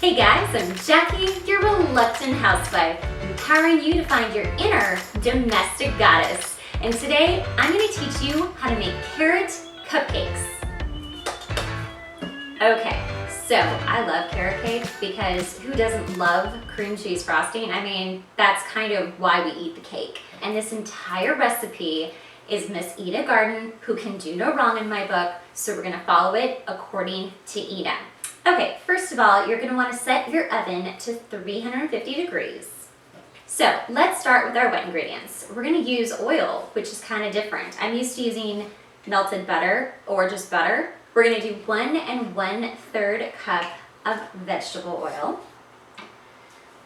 Hey guys, I'm Jackie, your Reluctant Housewife, empowering you to find your inner domestic goddess. And today, I'm going to teach you how to make carrot cupcakes. Okay, so I love carrot cake because who doesn't love cream cheese frosting? I mean, that's kind of why we eat the cake. And this entire recipe is Miss Eda Garden, who can do no wrong in my book, so we're going to follow it according to Eda. Okay, first of all, you're going to want to set your oven to 350 degrees. So let's start with our wet ingredients. We're going to use oil, which is kind of different. I'm used to using melted butter or just butter. We're going to do 1 1/3 cup of vegetable oil.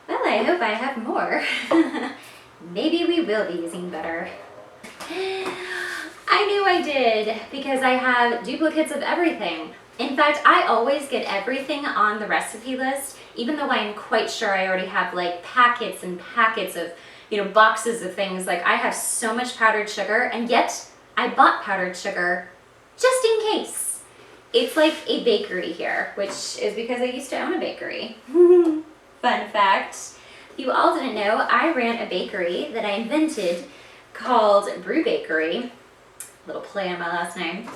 Well, I hope I have more. Maybe we will be using butter. I knew I did because I have duplicates of everything. In fact, I always get everything on the recipe list, even though I'm quite sure I already have like packets and packets of, boxes of things. Like I have so much powdered sugar, and yet I bought powdered sugar just in case. It's like a bakery here, which is because I used to own a bakery. Fun fact, if you all didn't know, I ran a bakery that I invented called Brubaker, little play on my last name.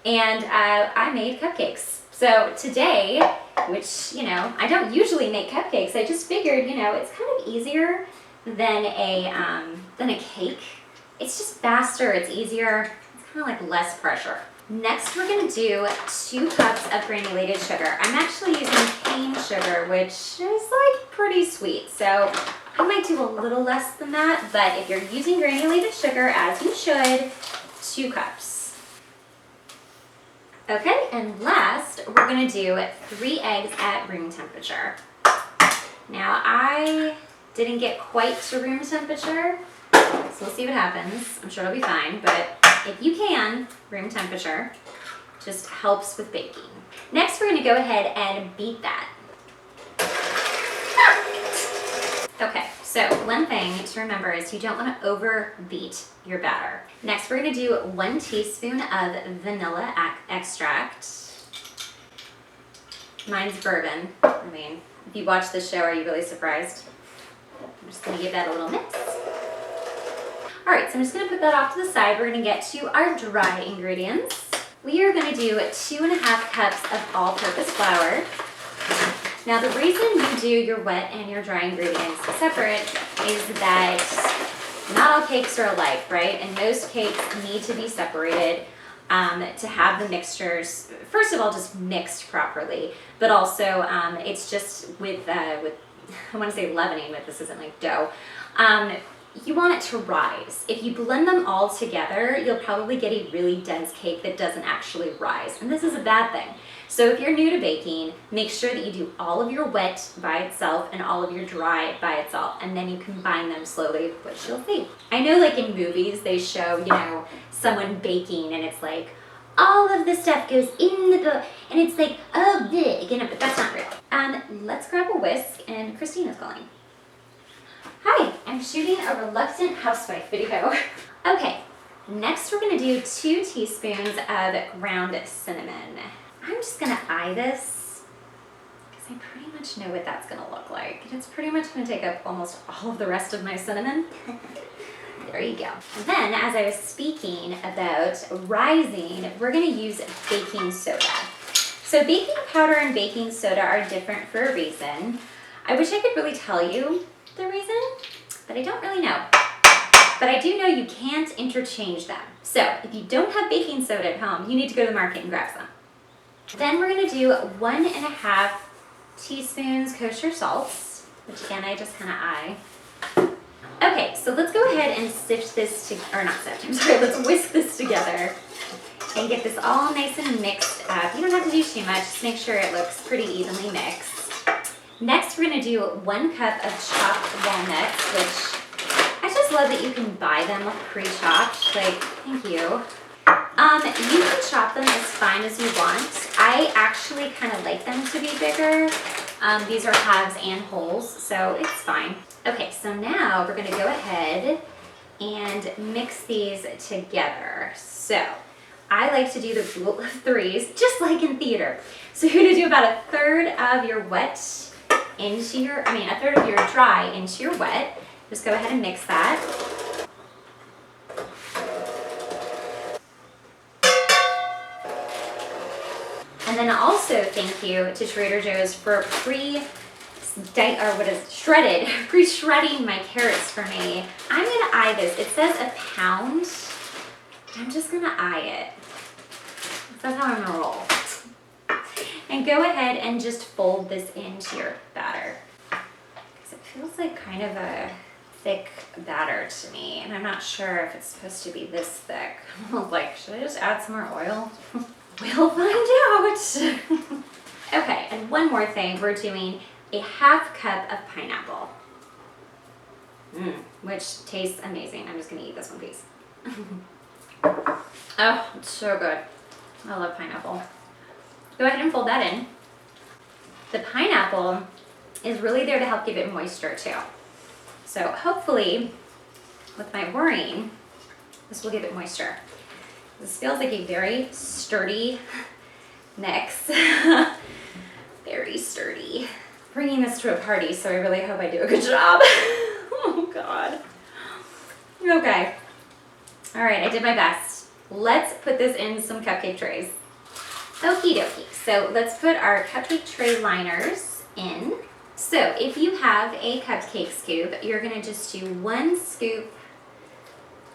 And I made cupcakes. So today, which, I don't usually make cupcakes, I just figured, it's kind of easier than a cake. It's just faster, it's easier, it's kind of like less pressure. Next, we're gonna do 2 cups of granulated sugar. I'm actually using cane sugar, which is like pretty sweet. So I might do a little less than that, but if you're using granulated sugar, as you should, 2 cups. Okay, and last, we're gonna do 3 eggs at room temperature. Now, I didn't get quite to room temperature, so we'll see what happens. I'm sure it'll be fine, but if you can, room temperature just helps with baking. Next, we're gonna go ahead and beat that. Okay, so one thing to remember is you don't want to overbeat your batter. Next, we're going to do 1 teaspoon of vanilla extract. Mine's bourbon. I mean, if you watch this show, are you really surprised? I'm just going to give that a little mix. All right, so I'm just going to put that off to the side. We're going to get to our dry ingredients. We are going to do 2.5 cups of all-purpose flour. Now, the reason you do your wet and your dry ingredients separate is that not all cakes are alike, right? And most cakes need to be separated to have the mixtures, first of all, just mixed properly, but also it's just with I want to say leavening, but this isn't like dough. You want it to rise. If you blend them all together, you'll probably get a really dense cake that doesn't actually rise, and this is a bad thing. So if you're new to baking, make sure that you do all of your wet by itself and all of your dry by itself, and then you combine them slowly, which you'll see. I know like in movies they show, someone baking and it's like all of the stuff goes in the bowl and it's like, oh, big, but that's not real. Let's grab a whisk, and Christina's calling. Hi, I'm shooting a Reluctant Housewife video. Okay, next we're gonna do 2 teaspoons of ground cinnamon. I'm just gonna eye this because I pretty much know what that's gonna look like. It's pretty much gonna take up almost all of the rest of my cinnamon. There you go. And then, as I was speaking about rising, we're gonna use baking soda. So baking powder and baking soda are different for a reason. I wish I could really tell you the reason, but I don't really know. But I do know you can't interchange them. So if you don't have baking soda at home, you need to go to the market and grab some. Then we're gonna do 1.5 teaspoons kosher salts, which again, I just kind of eye. Okay, so let's go ahead and sift this let's whisk this together and get this all nice and mixed up. You don't have to do too much, just make sure it looks pretty evenly mixed. Next, we're gonna do 1 cup of chopped walnuts, which I just love that you can buy them pre-chopped, like, thank you. You can chop them as fine as you want. I actually kind of like them to be bigger. These are halves and wholes, so it's fine. Okay, so now we're gonna go ahead and mix these together. So I like to do the rule of 3s, just like in theater. So you're gonna do about 1/3 of your wet into your, a third of your dry into your wet. Just go ahead and mix that. And then also thank you to Trader Joe's for pre-shredding my carrots for me. I'm gonna eye this. It says a pound. I'm just gonna eye it. That's how I'm gonna roll. And go ahead and just fold this into your batter. Because it feels like kind of a thick batter to me. And I'm not sure if it's supposed to be this thick. I'm like, should I just add some more oil? We'll find out. Okay, and one more thing. We're doing a half cup of pineapple. Which tastes amazing. I'm just gonna eat this one piece. Oh, it's so good. I love pineapple. Go ahead and fold that in. The pineapple is really there to help give it moisture too. So hopefully, with my worrying, this will give it moisture. This feels like a very sturdy mix. Very sturdy. Bringing this to a party, so I really hope I do a good job. Oh God. Okay. All right, I did my best. Let's put this in some cupcake trays. Okie dokie. So let's put our cupcake tray liners in. So if you have a cupcake scoop, you're gonna just do 1 scoop.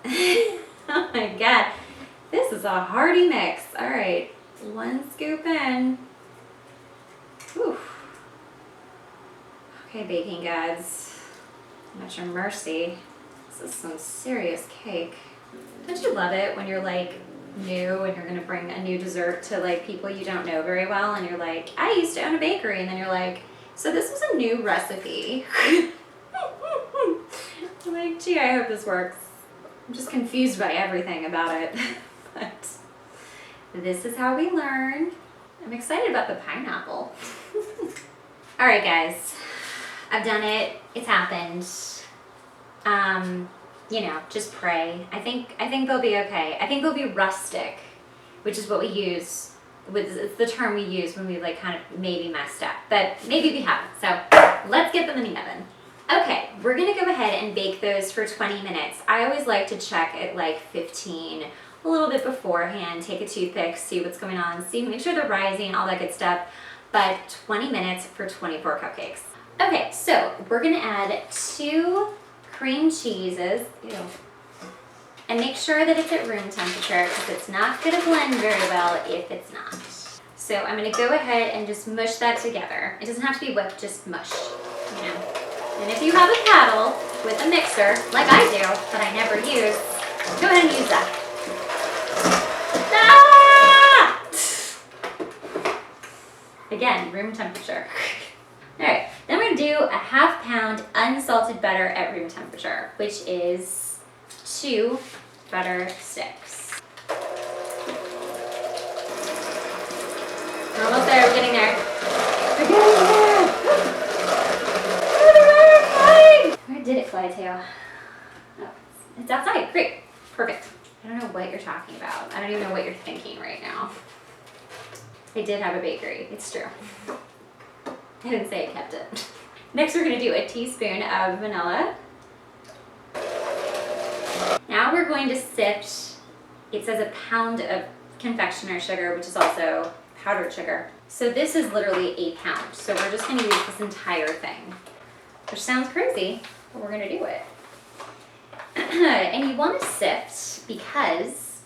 Oh my God. This is a hearty mix. All right, 1 scoop in. Whew. Okay, baking gods, at your mercy. This is some serious cake. Don't you love it when you're like new and you're gonna bring a new dessert to like people you don't know very well and you're like, I used to own a bakery, and then you're like, so this was a new recipe. I'm like, gee, I hope this works. I'm just confused by everything about it. But this is how we learn. I'm excited about the pineapple. All right, guys, I've done it. It's happened. You know, just pray. I think they'll be okay. I think they'll be rustic, which is what we use. It's the term we use when we like kind of maybe messed up, but maybe we haven't. So let's get them in the oven. Okay, we're gonna go ahead and bake those for 20 minutes. I always like to check at like 15, a little bit beforehand, take a toothpick, see what's going on, see, make sure they're rising, all that good stuff. But 20 minutes for 24 cupcakes. Okay, so we're gonna add 2 cream cheeses. Ew. And make sure that it's at room temperature because it's not gonna blend very well if it's not. So I'm gonna go ahead and just mush that together. It doesn't have to be whipped, just mush, you know. And if you have a paddle with a mixer, like I do, but I never use, go ahead and use that. Ah! Again, room temperature. All right, then we're gonna do a ½ pound unsalted butter at room temperature, which is 2 butter sticks. We're almost there, we're getting there. We're getting there! Where did it fly to? Oh, it's outside, great, perfect. I don't know what you're talking about. I don't even know what you're thinking right now. I did have a bakery, it's true. I didn't say I kept it. Next we're gonna do a teaspoon of vanilla. Now we're going to sift, it says a pound of confectioner sugar, which is also powdered sugar. So this is literally a pound. So we're just gonna use this entire thing, which sounds crazy, but we're gonna do it. And you wanna sift because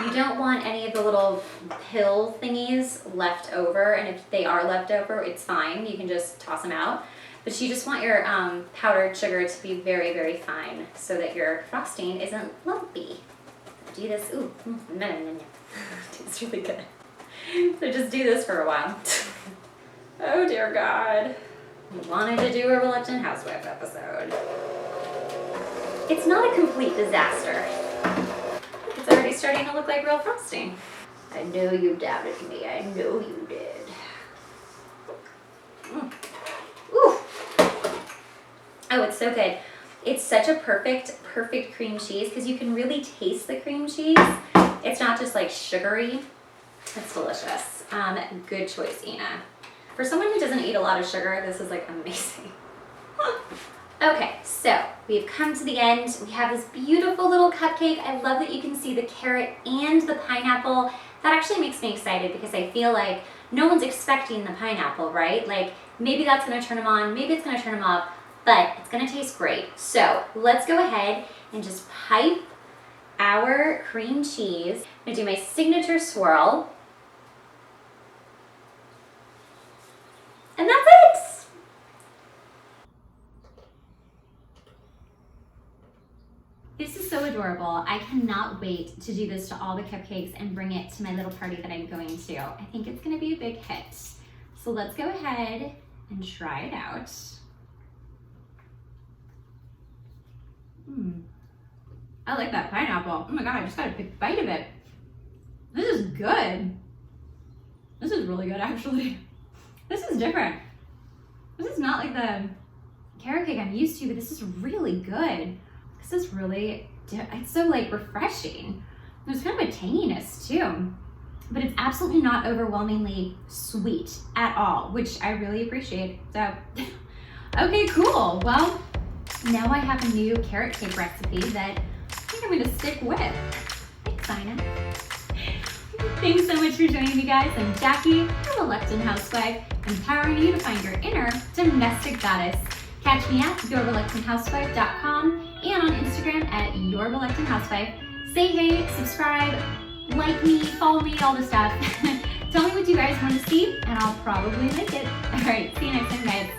you don't want any of the little pill thingies left over, and if they are left over, it's fine. You can just toss them out. But you just want your powdered sugar to be very, very fine so that your frosting isn't lumpy. Do this, ooh, no. It's really good. So just do this for a while. Oh dear God. I wanted to do a Reluctant Housewife episode. It's not a complete disaster. It's already starting to look like real frosting. I know you doubted me. I know you did. Ooh. Oh, it's so good. It's such a perfect cream cheese because you can really taste the cream cheese. It's not just like sugary. It's delicious. Good choice, Ina. For someone who doesn't eat a lot of sugar, this is like amazing. Okay, so we've come to the end. We have this beautiful little cupcake. I love that you can see the carrot and the pineapple. That actually makes me excited because I feel like no one's expecting the pineapple, right? Like maybe that's gonna turn them on, maybe it's gonna turn them off, but it's gonna taste great. So let's go ahead and just pipe our cream cheese. I'm gonna do my signature swirl. And that's it. This is so adorable. I cannot wait to do this to all the cupcakes and bring it to my little party that I'm going to. I think it's gonna be a big hit. So let's go ahead and try it out. I like that pineapple. Oh my God, I just got a big bite of it. This is good. This is really good, actually. This is different. This is not like the carrot cake I'm used to, but this is really good. This is really, it's so like refreshing. There's kind of a tanginess too, but it's absolutely not overwhelmingly sweet at all, which I really appreciate. So, okay, cool. Well, now I have a new carrot cake recipe that I think I'm gonna stick with. Thanks, Ina. Thanks so much for joining me, guys. I'm Jackie, the Reluctant Housewife, empowering you to find your inner domestic goddess. Catch me at yourreluctanthousewife.com and on Instagram at yourreluctanthousewife. Say hey, subscribe, like me, follow me, all the stuff. Tell me what you guys want to see, and I'll probably make it. All right, see you next time, guys.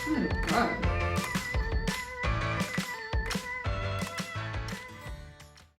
Oh, God.